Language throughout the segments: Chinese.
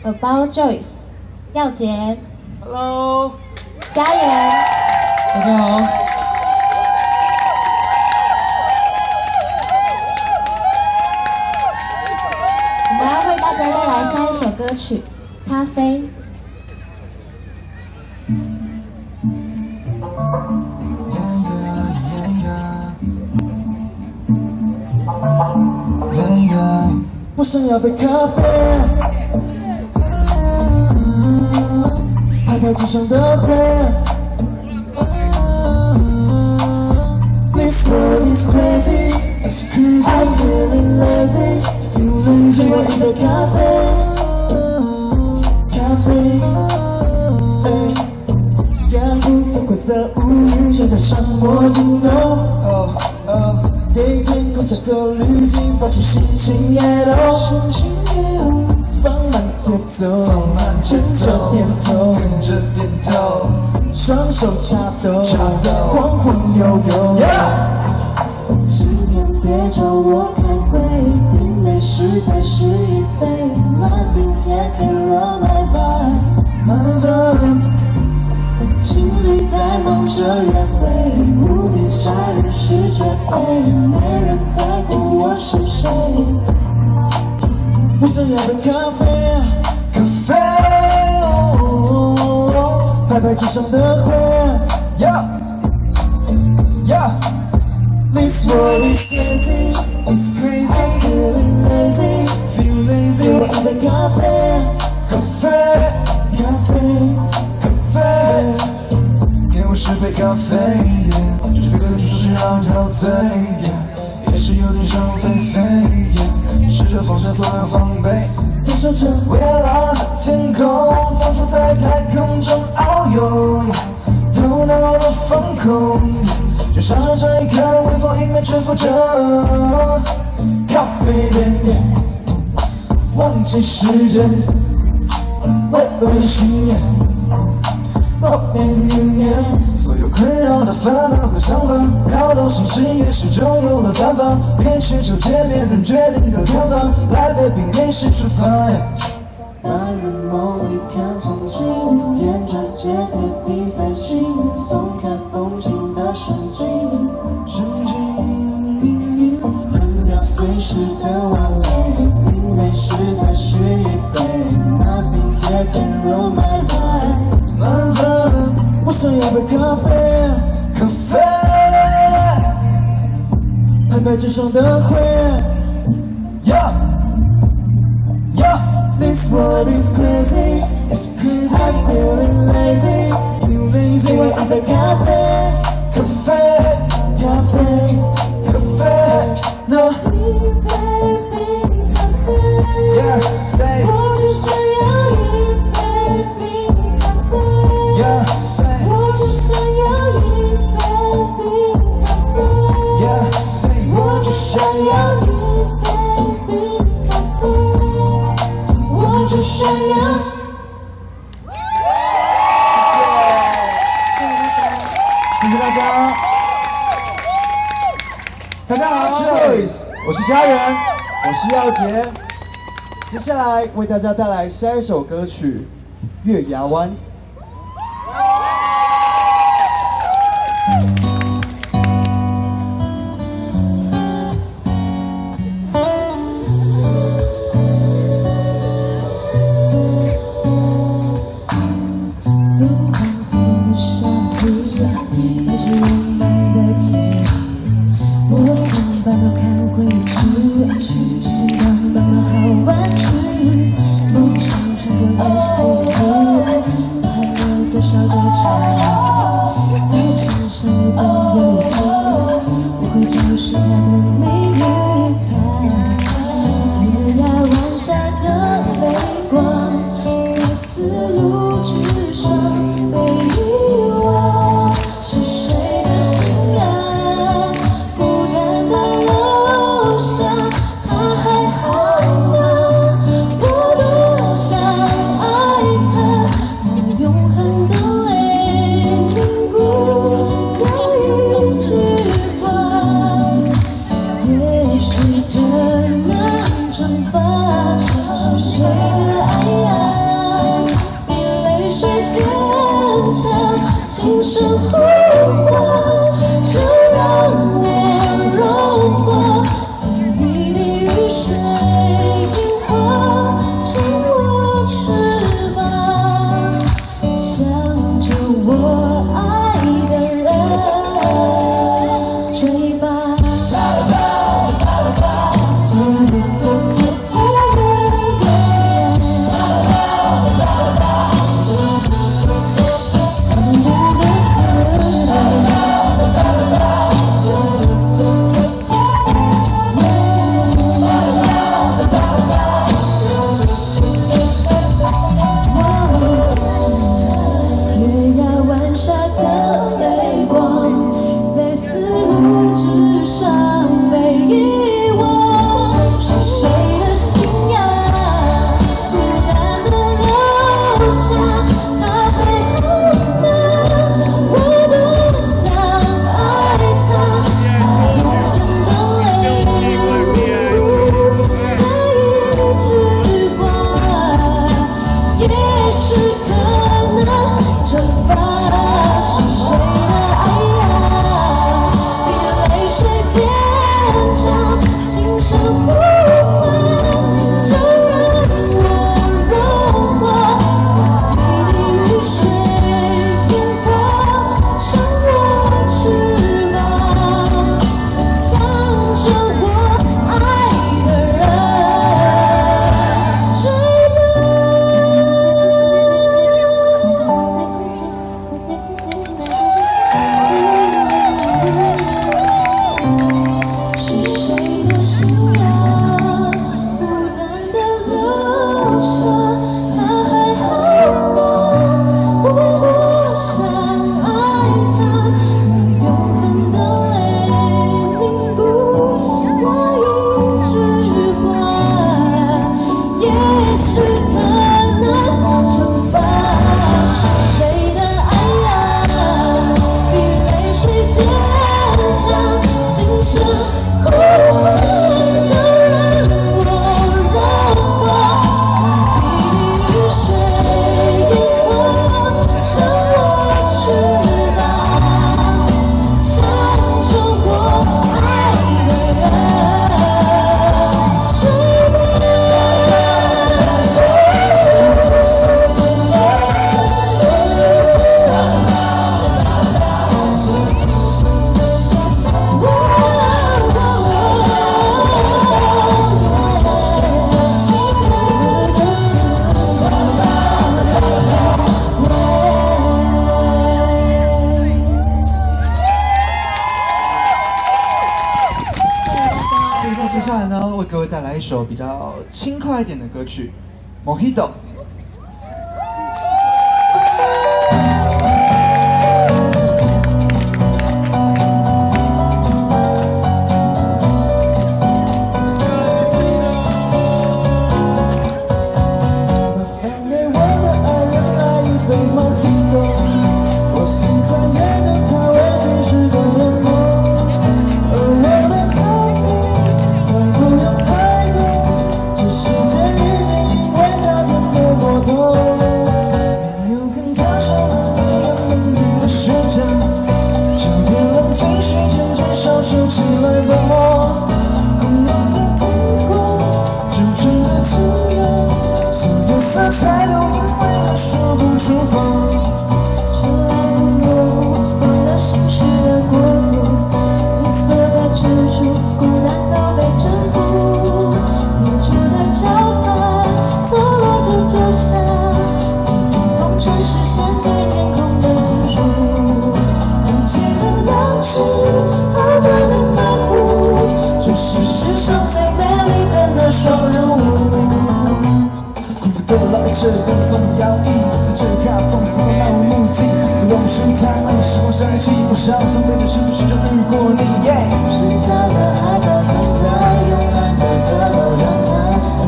，about joys耀杰 ，Hello， 家园，大家好。我们要为大家带来下一首歌曲《咖啡》。我想要杯咖啡，拍拍肩上的灰。This world is crazy, it's crazy. I'm feeling lazy, feel lazy. 给我一杯咖啡，咖啡。赶不走灰色乌云，就带上墨镜oh。给天空加个滤镜，保持心情eh，放慢节奏，跟着点头，双手插兜晃晃悠悠。今天别找我开会，冰美式再续一杯 ，Nothing can roll my vibe。情侣在忙着约会，屋顶夏日是绝配，没人在乎我是谁。我想要杯咖啡，咖啡，拍拍肩上的灰。This world is crazy, it's crazy. I'm feeling lazy, feel lazy. 给我一杯咖啡，咖啡，咖啡。给我10杯咖啡，这是Feelin著实让人陶醉，也许有点想入非非，试着放下所有防备，感受着蔚蓝的天空，仿佛在太空中遨游，头脑都放空，就像是这一刻微风迎面吹拂着咖啡店，忘记时间，微微的训练。所有困扰的烦恼和想法，绕到心事，也许就有了办法。别去纠结别人决定的看法，来杯冰美式出发。白日梦里看风景，沿着阶梯地飞行，松开绷紧的神经，扔掉随时的完美，冰美式再续一杯 ，Nothing here can roll my vibe。我想要杯咖啡，咖啡，拍拍肩上的灰。This world is crazy, it's crazy. I'm feeling lazy, feel lazy. 给我一杯咖啡，咖啡，咖啡，咖啡。No， 一杯冰咖啡。Yeah, say。我只想要一杯冰咖啡。Yeah, say。我只想要一杯冰咖啡。Yeah, say。我只想要一杯冰咖啡。我只想要。谢谢大家。大家好 ，Joys， 我是家人，我是耀杰。接下来为大家带来下一首歌曲《月牙湾》。呼唤，就让我融化，一滴雨水银河成我翅膀，向着我爱的人追吧。接下来呢，为各位带来一首比较轻快一点的歌曲《Mojito》。这分钟摇曳，在这卡放肆的漫无目的，不用虚谈，让时光闪起，不想想背着是不是就遇过你？剩下的爱都用它，勇敢的歌都让它，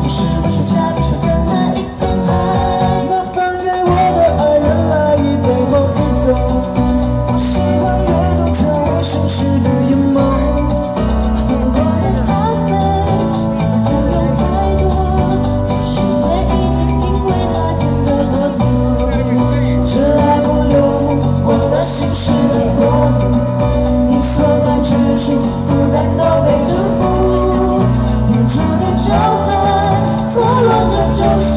你是我手下笔下的那一份爱。麻烦给我的爱人来一杯 Mojito， 我喜欢阅读它微醺时的眼眸。我的咖啡不用太多，世界已经因为它甜得过头。这爱不用我的心事。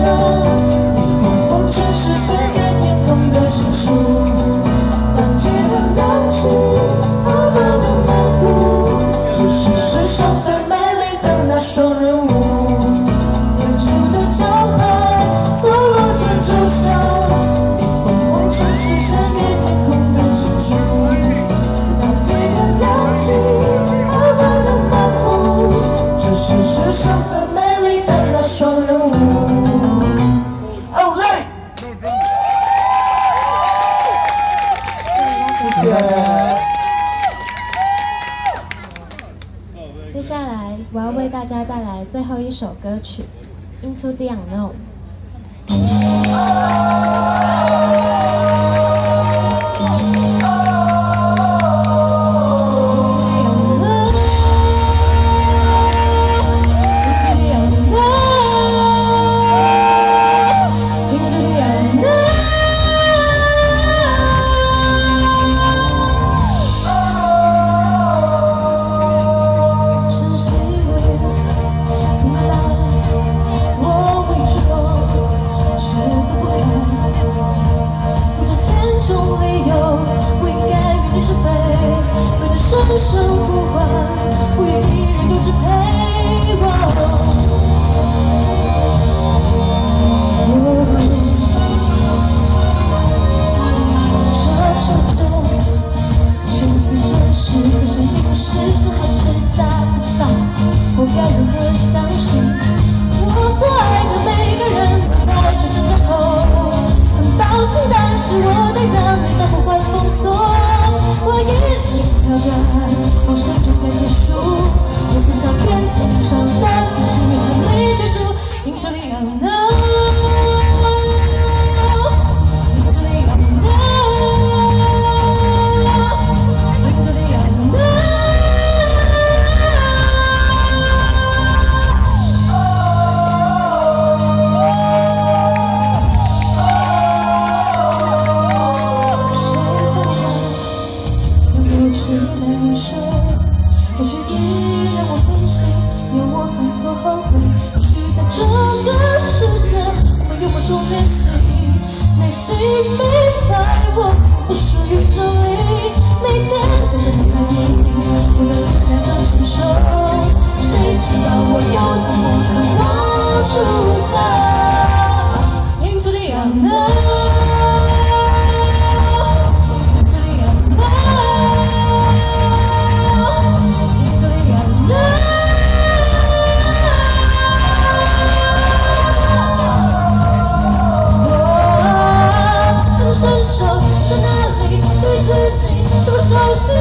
你仿佛全是穿越天空的情书。当街灯亮起，慢慢的漫步，这是世上最美丽的那双人舞。远处的招牌错落着周详，你仿佛全是穿越天空的情书。当街灯亮起，慢慢的漫步，这是世上最美丽的那双人舞。哦嘞！谢谢。接下来，我要为大家带来最后一首歌曲《Into the Unknown》。生生不换，不愿一人独自陪我。这首歌是最真实的声音，是真还是假？不知道，我该如何相信？我所爱的每个人都在这成长后，很抱歉，但是我得将你的呼唤封锁。我依然一直跳着，梦想就快结束。我不想变天上的继续和你追逐。Into the unknown, into the unknown, into the unknown. 也许依然我分心，有我犯错后悔，也许在这个世界我们有某种联系，内心明白我不属于这里，每天等待的排名，为了离开的承受，谁知道我有多么渴望出走 Into the unknown。伸手在哪里，对自己是否熟悉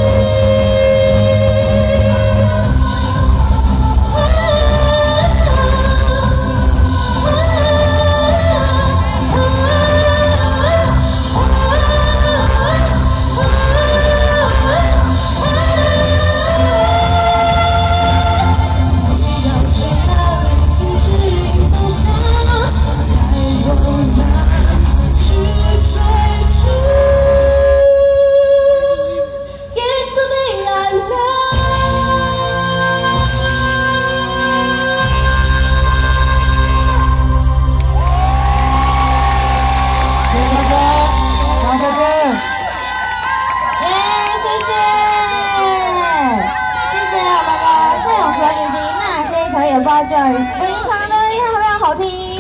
？joys 非常的厉害，非常好听。